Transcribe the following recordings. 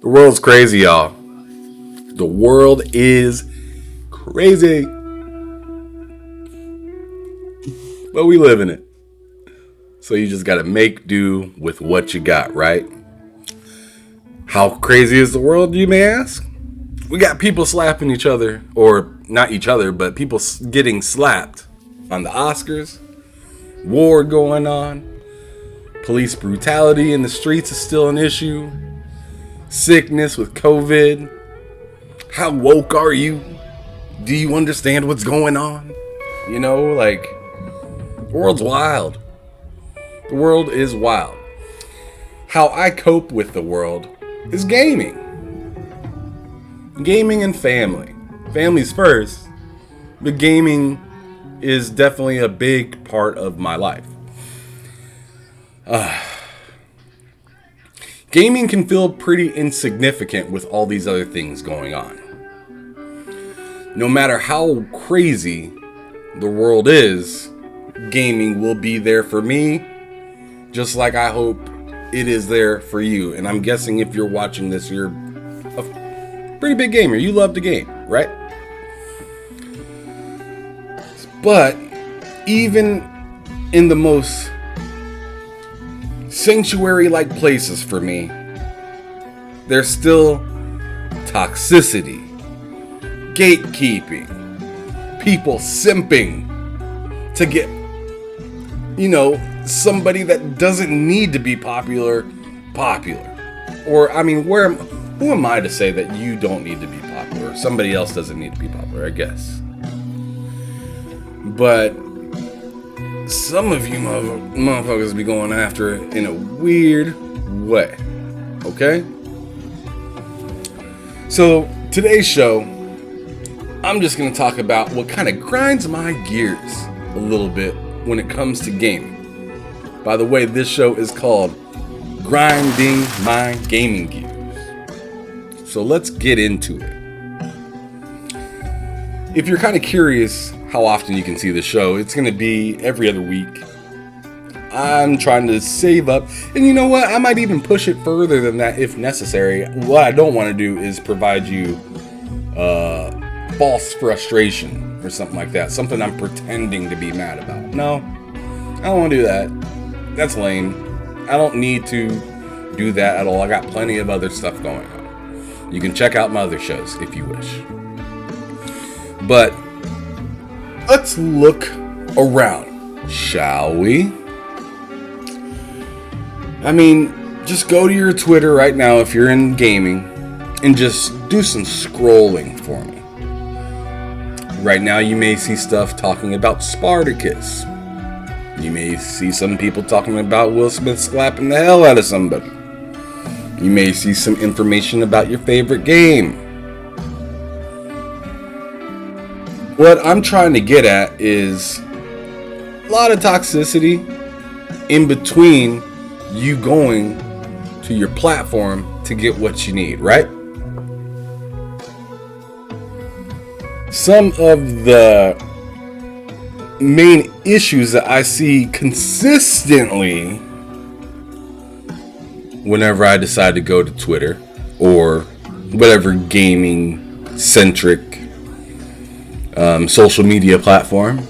The world's crazy, y'all. The world is crazy. But we live in it. So you just gotta make do with what you got, right? How crazy is the world, you may ask? We got people slapping each other, or not each other, but people getting slapped on the Oscars. War going on. Police brutality in the streets is still an issue. Sickness with COVID. How woke are you? Do you understand what's going on? You know, like, the world's wild. The world is wild. How I cope with the world is gaming. Gaming and family. Family's first, but gaming is definitely a big part of my life. Gaming can feel pretty insignificant with all these other things going on. No matter how crazy the world is, gaming will be there for me, just like I hope it is there for you. And I'm guessing if you're watching this, you're a pretty big gamer. You love to game, right? But even in the most sanctuary-like places for me, there's still toxicity, gatekeeping, people simping to get, somebody that doesn't need to be popular. Or, who am I to say that you don't need to be popular? Somebody else doesn't need to be popular, I guess. But some of you motherfuckers be going after it in a weird way. Okay? So, today's show, I'm just going to talk about what kind of grinds my gears a little bit when it comes to gaming. By the way, this show is called Grinding My Gaming Gears. So let's get into it. If you're kind of curious how often you can see the show, it's going to be every other week. I'm trying to save up, and you know what? I might even push it further than that if necessary. What I don't want to do is provide you false frustration or something like that. Something I'm pretending to be mad about. No, I don't want to do that. That's lame. I don't need to do that at all. I got plenty of other stuff going on. You can check out my other shows if you wish. But let's look around, shall we? Just go to your Twitter right now if you're in gaming and just do some scrolling for me. Right now you may see stuff talking about Spartacus. You may see some people talking about Will Smith slapping the hell out of somebody. You may see some information about your favorite game. What I'm trying to get at is a lot of toxicity in between you going to your platform to get what you need, right? Some of the main issues that I see consistently whenever I decide to go to Twitter or whatever gaming centric social media platform,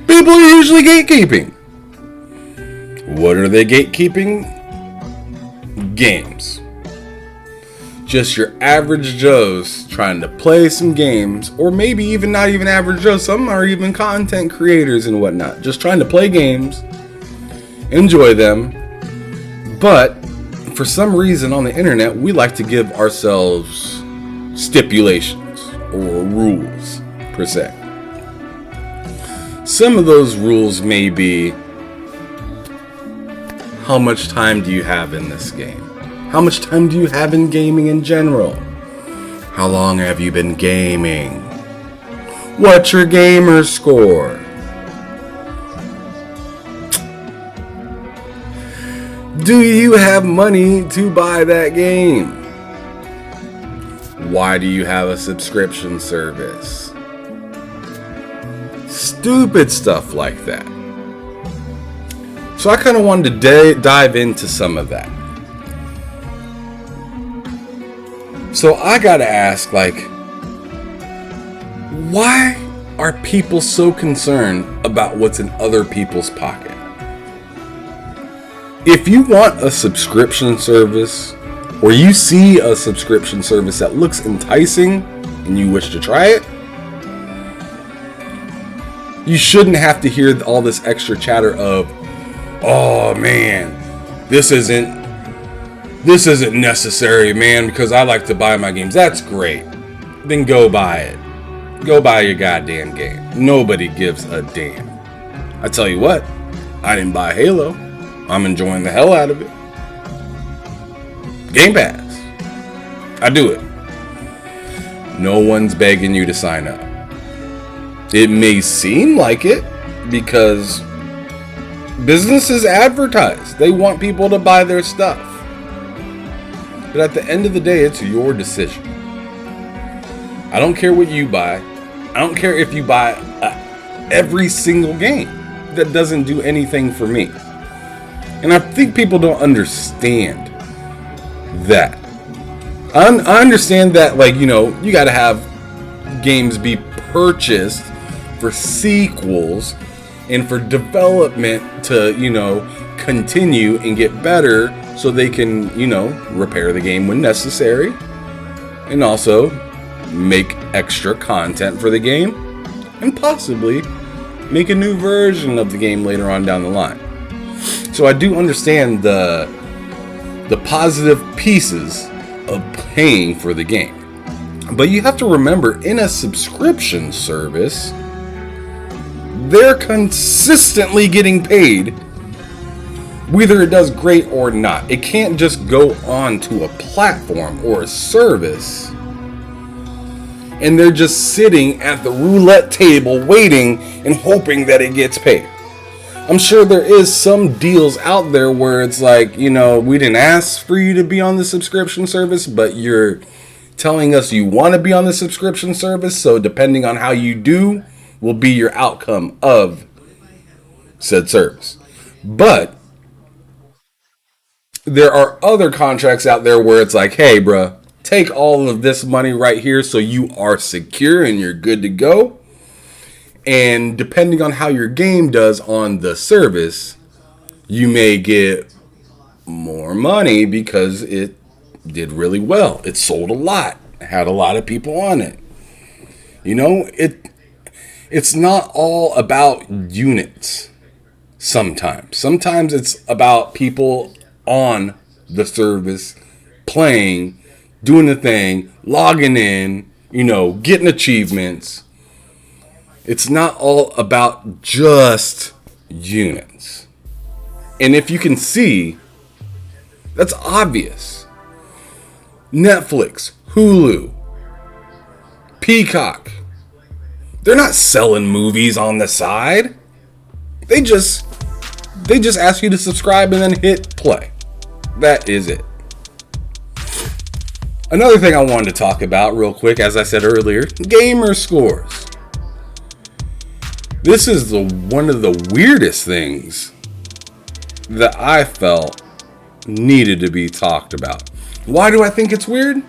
people are usually gatekeeping. What are they gatekeeping? Games. Just your average Joes trying to play some games, or maybe even not even average Joes. Some are even content creators and whatnot, just trying to play games, enjoy them. But for some reason on the internet, we like to give ourselves stipulations or rules per se. Some of those rules may be, how much time do you have in this game? How much time do you have in gaming in general? How long have you been gaming? What's your gamer score? Do you have money to buy that game? Why do you have a subscription service? Stupid stuff like that. So I kind of wanted to dive into some of that. So I gotta ask, like, why are people so concerned about what's in other people's pocket? If you want a subscription service, or you see a subscription service that looks enticing and you wish to try it, you shouldn't have to hear all this extra chatter of, oh man, this isn't necessary, man, because I like to buy my games. That's great. Then go buy it. Go buy your goddamn game. Nobody gives a damn. I tell you what, I didn't buy Halo. I'm enjoying the hell out of it. Game Pass. I do it. No one's begging you to sign up. It may seem like it because businesses advertise. They want people to buy their stuff. But at the end of the day, it's your decision. I don't care what you buy. I don't care if you buy every single game. That doesn't do anything for me. And I think people don't understand that. I understand that, like, you know, you got to have games be purchased for sequels and for development to, you know, continue and get better so they can, you know, repair the game when necessary and also make extra content for the game and possibly make a new version of the game later on down the line. So I do understand the positive pieces of paying for the game. But you have to remember, in a subscription service, they're consistently getting paid whether it does great or not. It can't just go on to a platform or a service and they're just sitting at the roulette table waiting and hoping that it gets paid. I'm sure there is some deals out there where it's like, you know, we didn't ask for you to be on the subscription service, but you're telling us you want to be on the subscription service, so depending on how you do will be your outcome of said service. But there are other contracts out there where it's like, hey, bruh, take all of this money right here so you are secure and you're good to go. And depending on how your game does on the service, you may get more money because it did really well. It sold a lot. It had a lot of people on it. You know, it's not all about units sometimes. Sometimes it's about people on the service playing, doing the thing, logging in, you know, getting achievements. It's not all about just units. And if you can see, that's obvious. Netflix, Hulu, Peacock, they're not selling movies on the side. They just ask you to subscribe and then hit play. That is it. Another thing I wanted to talk about real quick, as I said earlier, gamer scores. This is one of the weirdest things that I felt needed to be talked about. Why do I think it's weird?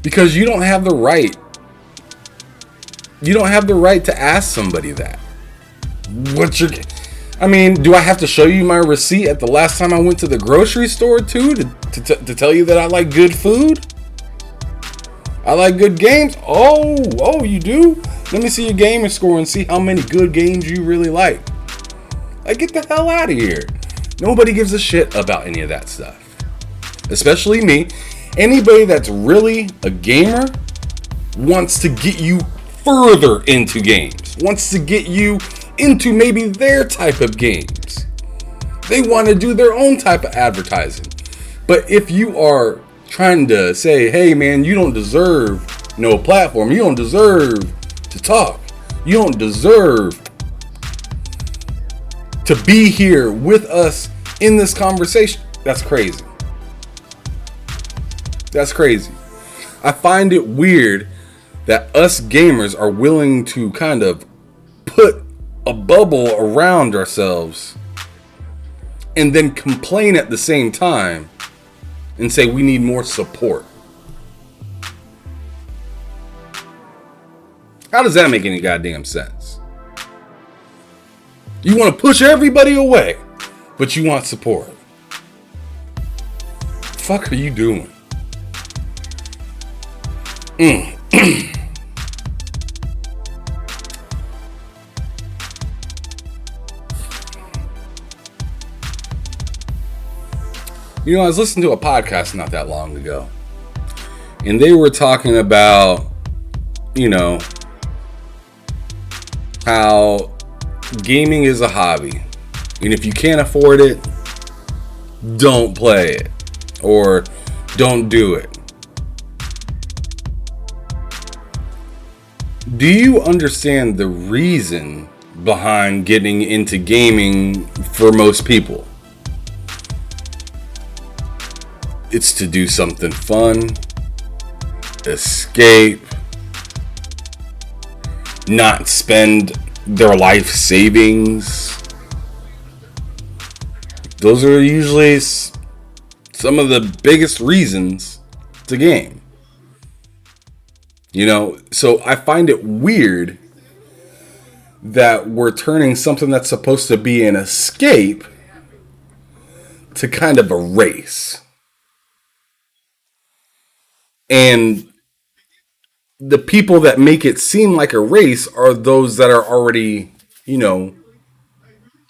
Because you don't have the right. You don't have the right to ask somebody that. I mean, do I have to show you my receipt at the last time I went to the grocery store too to tell you that I like good food? I like good games? Oh, you do? Let me see your gamer score and see how many good games you really like. Like, get the hell out of here. Nobody gives a shit about any of that stuff. Especially me. Anybody that's really a gamer wants to get you further into games. Wants to get you into maybe their type of games. They want to do their own type of advertising. But if you are trying to say, hey man, you don't deserve no platform. You don't deserve to talk. You don't deserve to be here with us in this conversation. That's crazy. That's crazy. I find it weird that us gamers are willing to kind of put a bubble around ourselves and then complain at the same time and say we need more support. How does that make any goddamn sense? You want to push everybody away, but you want support. The fuck are you doing? You know, I was listening to a podcast not that long ago, and they were talking about, you know, how gaming is a hobby, and if you can't afford it, don't play it, or don't do it. Do you understand the reason behind getting into gaming for most people? It's to do something fun, escape, not spend their life savings. Those are usually some of the biggest reasons to game. You know, so I find it weird that we're turning something that's supposed to be an escape to kind of a race. And the people that make it seem like a race are those that are already, you know,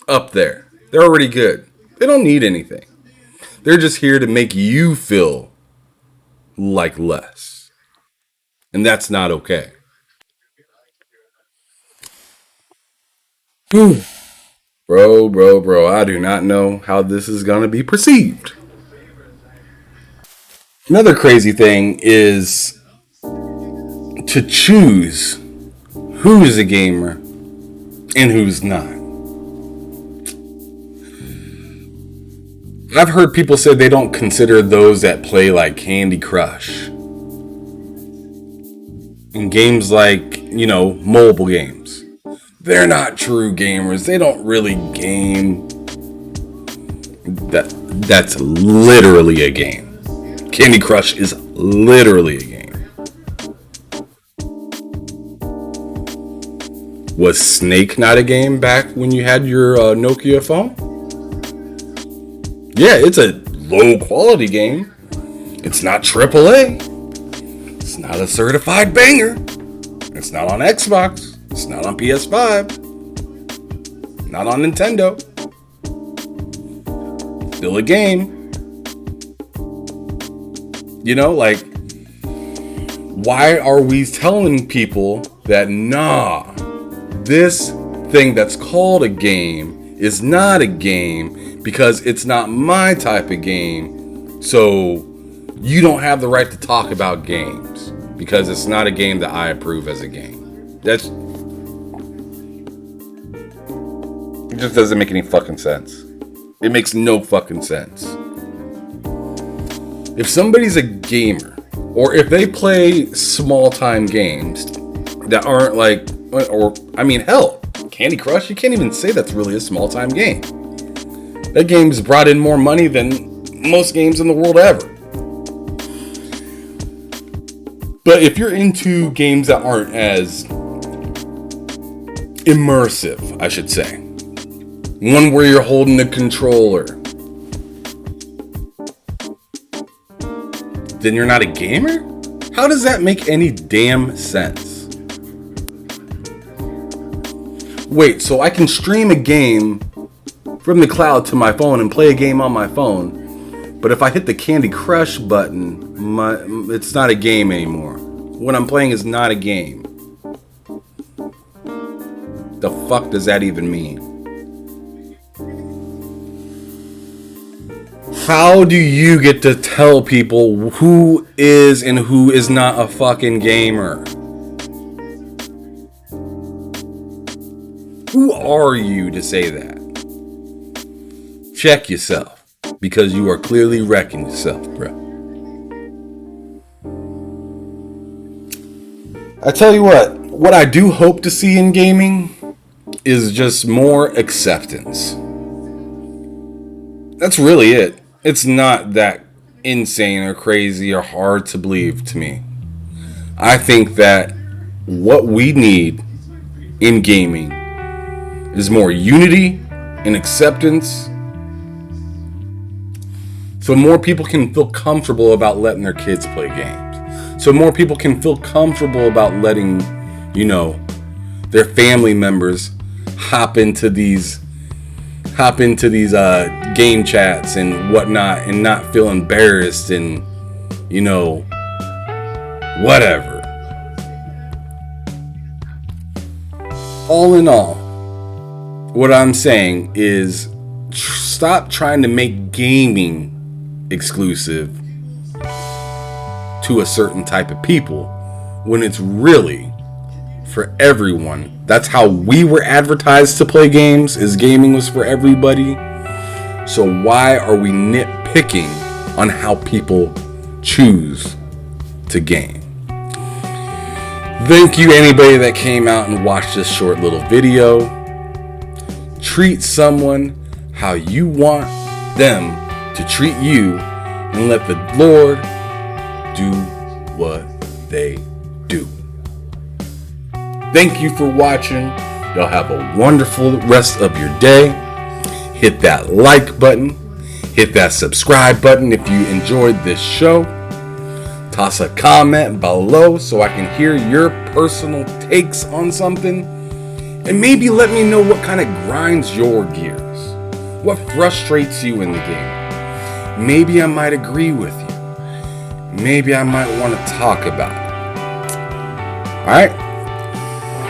up there. They're already good. They don't need anything. They're just here to make you feel like less. And that's not okay. Bro, I do not know how this is going to be perceived. Another crazy thing is to choose who's a gamer and who's not. I've heard people say they don't consider those that play like Candy Crush and games like, you know, mobile games. They're not true gamers. They don't really game. That's literally a game. Candy Crush is literally a game. Was Snake not a game back when you had your Nokia phone? Yeah, it's a low quality game. It's not AAA. It's not a certified banger. It's not on Xbox. It's not on PS5. Not on Nintendo. Still a game. You know, like, why are we telling people that, nah, this thing that's called a game is not a game because it's not my type of game, so you don't have the right to talk about games because it's not a game that I approve as a game. It just doesn't make any fucking sense. It makes no fucking sense. If somebody's a gamer, or if they play small-time games that aren't like, or, I mean, hell, Candy Crush, you can't even say that's really a small-time game. That game's brought in more money than most games in the world ever. But if you're into games that aren't as immersive, I should say, one where you're holding a controller, then you're not a gamer? How does that make any damn sense? Wait, so I can stream a game from the cloud to my phone and play a game on my phone, but if I hit the Candy Crush button, it's not a game anymore. What I'm playing is not a game. The fuck does that even mean? How do you get to tell people who is and who is not a fucking gamer? Who are you to say that? Check yourself, because you are clearly wrecking yourself, bro. I tell you what I do hope to see in gaming is just more acceptance. That's really it. It's not that insane or crazy or hard to believe to me. I think that what we need in gaming is more unity and acceptance, so more people can feel comfortable about letting their kids play games. So more people can feel comfortable about letting, their family members hop into these game chats and whatnot, and not feel embarrassed and whatever. All in all, what I'm saying is stop trying to make gaming exclusive to a certain type of people when it's really for everyone. That's how we were advertised to play games, is gaming was for everybody. So why are we nitpicking on how people choose to game? Thank you anybody that came out and watched this short little video. Treat someone how you want them to treat you, and let the Lord do what they do. Thank you for watching. Y'all have a wonderful rest of your day. Hit that like button. Hit that subscribe button if you enjoyed this show. Toss a comment below so I can hear your personal takes on something. And maybe let me know what kind of grinds your gears. What frustrates you in the game. Maybe I might agree with you. Maybe I might want to talk about it. Alright?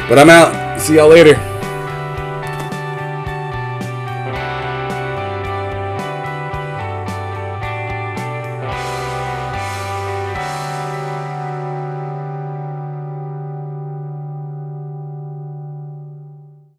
But I'm out. See y'all later.